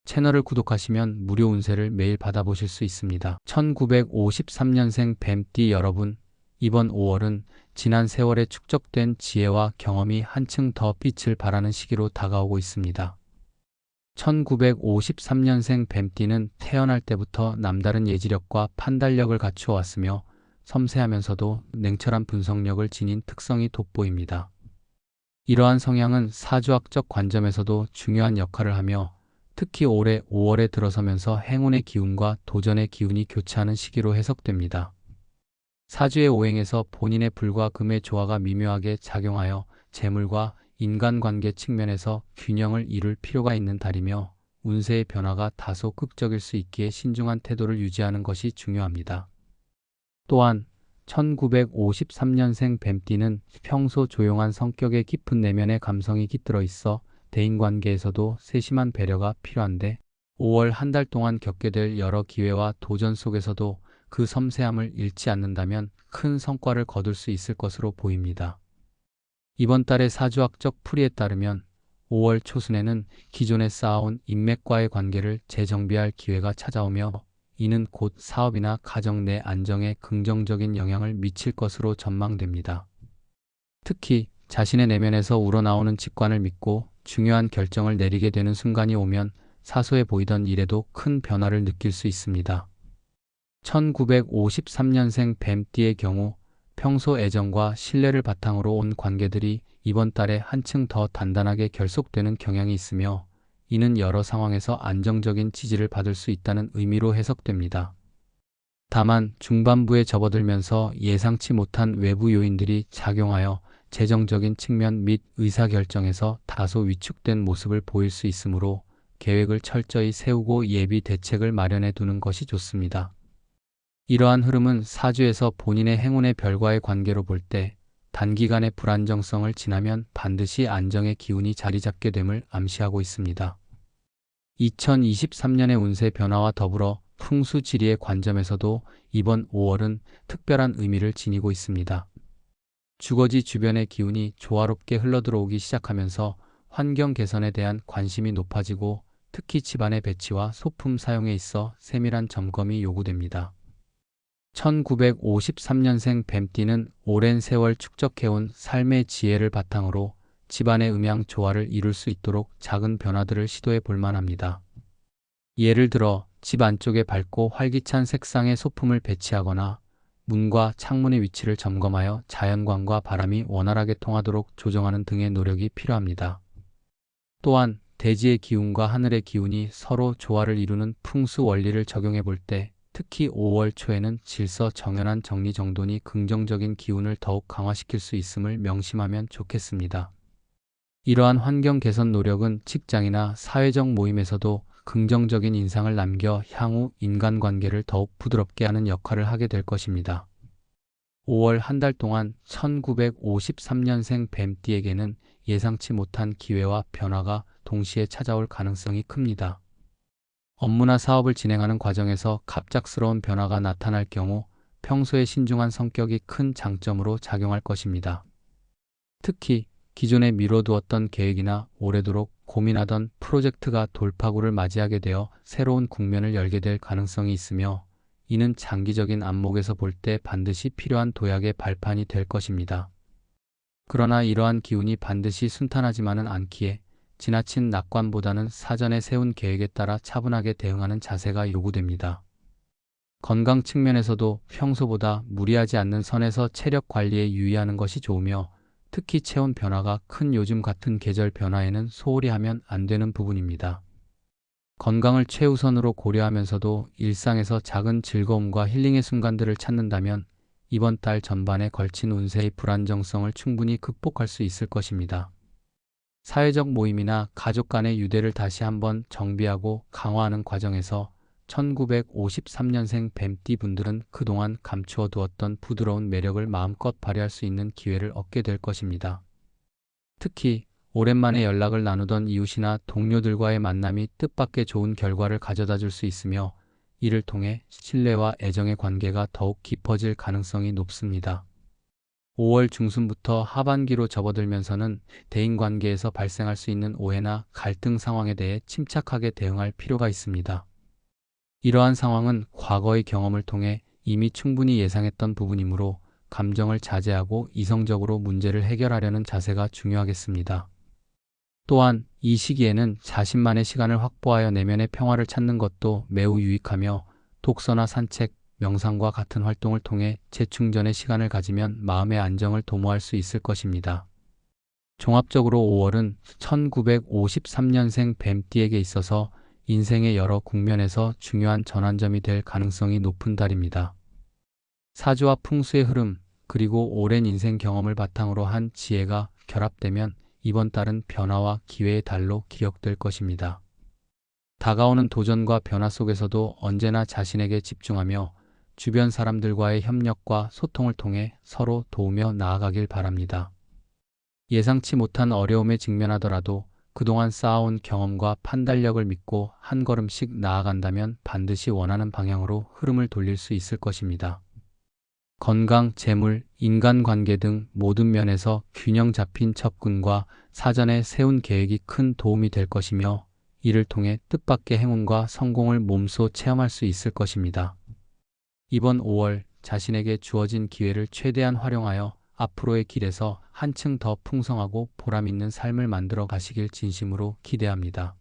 채널을 구독하시면 무료 운세를 매일 받아보실 수 있습니다. 1953년생 뱀띠 여러분, 이번 5월은 지난 세월에 축적된 지혜와 경험이 한층 더 빛을 발하는 시기로 다가오고 있습니다. 1953년생 뱀띠는 태어날 때부터 남다른 예지력과 판단력을 갖추어 왔으며 섬세하면서도 냉철한 분석력을 지닌 특성이 돋보입니다. 이러한 성향은 사주학적 관점에서도 중요한 역할을 하며 특히 올해 5월에 들어서면서 행운의 기운과 도전의 기운이 교차하는 시기로 해석됩니다. 사주의 오행에서 본인의 불과 금의 조화가 미묘하게 작용하여 재물과 인간관계 측면에서 균형을 이룰 필요가 있는 달이며 운세의 변화가 다소 극적일 수 있기에 신중한 태도를 유지하는 것이 중요합니다. 또한 1953년생 뱀띠는 평소 조용한 성격에 깊은 내면의 감성이 깃들어 있어 대인관계에서도 세심한 배려가 필요한데 5월 한 달 동안 겪게 될 여러 기회와 도전 속에서도 그 섬세함을 잃지 않는다면 큰 성과를 거둘 수 있을 것으로 보입니다. 이번 달의 사주학적 풀이에 따르면 5월 초순에는 기존에 쌓아온 인맥과의 관계를 재정비할 기회가 찾아오며 이는 곧 사업이나 가정 내 안정에 긍정적인 영향을 미칠 것으로 전망됩니다. 특히 자신의 내면에서 우러나오는 직관을 믿고 중요한 결정을 내리게 되는 순간이 오면 사소해 보이던 일에도 큰 변화를 느낄 수 있습니다. 1953년생 뱀띠의 경우 평소 애정과 신뢰를 바탕으로 온 관계들이 이번 달에 한층 더 단단하게 결속되는 경향이 있으며 이는 여러 상황에서 안정적인 지지를 받을 수 있다는 의미로 해석됩니다. 다만 중반부에 접어들면서 예상치 못한 외부 요인들이 작용하여 재정적인 측면 및 의사결정에서 다소 위축된 모습을 보일 수 있으므로 계획을 철저히 세우고 예비 대책을 마련해 두는 것이 좋습니다. 이러한 흐름은 사주에서 본인의 행운의 별과의 관계로 볼 때 단기간의 불안정성을 지나면 반드시 안정의 기운이 자리 잡게 됨을 암시하고 있습니다. 2023년의 운세 변화와 더불어 풍수지리의 관점에서도 이번 5월은 특별한 의미를 지니고 있습니다. 주거지 주변의 기운이 조화롭게 흘러들어오기 시작하면서 환경 개선에 대한 관심이 높아지고 특히 집안의 배치와 소품 사용에 있어 세밀한 점검이 요구됩니다. 1953년생 뱀띠는 오랜 세월 축적해온 삶의 지혜를 바탕으로 집안의 음양 조화를 이룰 수 있도록 작은 변화들을 시도해 볼 만합니다. 예를 들어 집 안쪽에 밝고 활기찬 색상의 소품을 배치하거나 문과 창문의 위치를 점검하여 자연광과 바람이 원활하게 통하도록 조정하는 등의 노력이 필요합니다. 또한 대지의 기운과 하늘의 기운이 서로 조화를 이루는 풍수 원리를 적용해 볼 때 특히 5월 초에는 질서정연한 정리정돈이 긍정적인 기운을 더욱 강화시킬 수 있음을 명심하면 좋겠습니다. 이러한 환경 개선 노력은 직장이나 사회적 모임에서도 긍정적인 인상을 남겨 향후 인간관계를 더욱 부드럽게 하는 역할을 하게 될 것입니다. 5월 한 달 동안 1953년생 뱀띠에게는 예상치 못한 기회와 변화가 동시에 찾아올 가능성이 큽니다. 업무나 사업을 진행하는 과정에서 갑작스러운 변화가 나타날 경우 평소에 신중한 성격이 큰 장점으로 작용할 것입니다. 특히 기존에 미뤄두었던 계획이나 오래도록 고민하던 프로젝트가 돌파구를 맞이하게 되어 새로운 국면을 열게 될 가능성이 있으며 이는 장기적인 안목에서 볼 때 반드시 필요한 도약의 발판이 될 것입니다. 그러나 이러한 기운이 반드시 순탄하지만은 않기에 지나친 낙관보다는 사전에 세운 계획에 따라 차분하게 대응하는 자세가 요구됩니다. 건강 측면에서도 평소보다 무리하지 않는 선에서 체력 관리에 유의하는 것이 좋으며 특히 체온 변화가 큰 요즘 같은 계절 변화에는 소홀히 하면 안 되는 부분입니다. 건강을 최우선으로 고려하면서도 일상에서 작은 즐거움과 힐링의 순간들을 찾는다면 이번 달 전반에 걸친 운세의 불안정성을 충분히 극복할 수 있을 것입니다. 사회적 모임이나 가족 간의 유대를 다시 한번 정비하고 강화하는 과정에서 1953년생 뱀띠 분들은 그동안 감추어 두었던 부드러운 매력을 마음껏 발휘할 수 있는 기회를 얻게 될 것입니다. 특히 오랜만에 연락을 나누던 이웃이나 동료들과의 만남이 뜻밖의 좋은 결과를 가져다 줄 수 있으며 이를 통해 신뢰와 애정의 관계가 더욱 깊어질 가능성이 높습니다. 5월 중순부터 하반기로 접어들면서는 대인관계에서 발생할 수 있는 오해나 갈등 상황에 대해 침착하게 대응할 필요가 있습니다. 이러한 상황은 과거의 경험을 통해 이미 충분히 예상했던 부분이므로 감정을 자제하고 이성적으로 문제를 해결하려는 자세가 중요하겠습니다. 또한 이 시기에는 자신만의 시간을 확보하여 내면의 평화를 찾는 것도 매우 유익하며 독서나 산책, 명상과 같은 활동을 통해 재충전의 시간을 가지면 마음의 안정을 도모할 수 있을 것입니다. 종합적으로 5월은 1953년생 뱀띠에게 있어서 인생의 여러 국면에서 중요한 전환점이 될 가능성이 높은 달입니다. 사주와 풍수의 흐름, 그리고 오랜 인생 경험을 바탕으로 한 지혜가 결합되면 이번 달은 변화와 기회의 달로 기억될 것입니다. 다가오는 도전과 변화 속에서도 언제나 자신에게 집중하며 주변 사람들과의 협력과 소통을 통해 서로 도우며 나아가길 바랍니다. 예상치 못한 어려움에 직면하더라도 그동안 쌓아온 경험과 판단력을 믿고 한 걸음씩 나아간다면 반드시 원하는 방향으로 흐름을 돌릴 수 있을 것입니다. 건강, 재물, 인간관계 등 모든 면에서 균형 잡힌 접근과 사전에 세운 계획이 큰 도움이 될 것이며 이를 통해 뜻밖의 행운과 성공을 몸소 체험할 수 있을 것입니다. 이번 5월 자신에게 주어진 기회를 최대한 활용하여 앞으로의 길에서 한층 더 풍성하고 보람 있는 삶을 만들어 가시길 진심으로 기대합니다.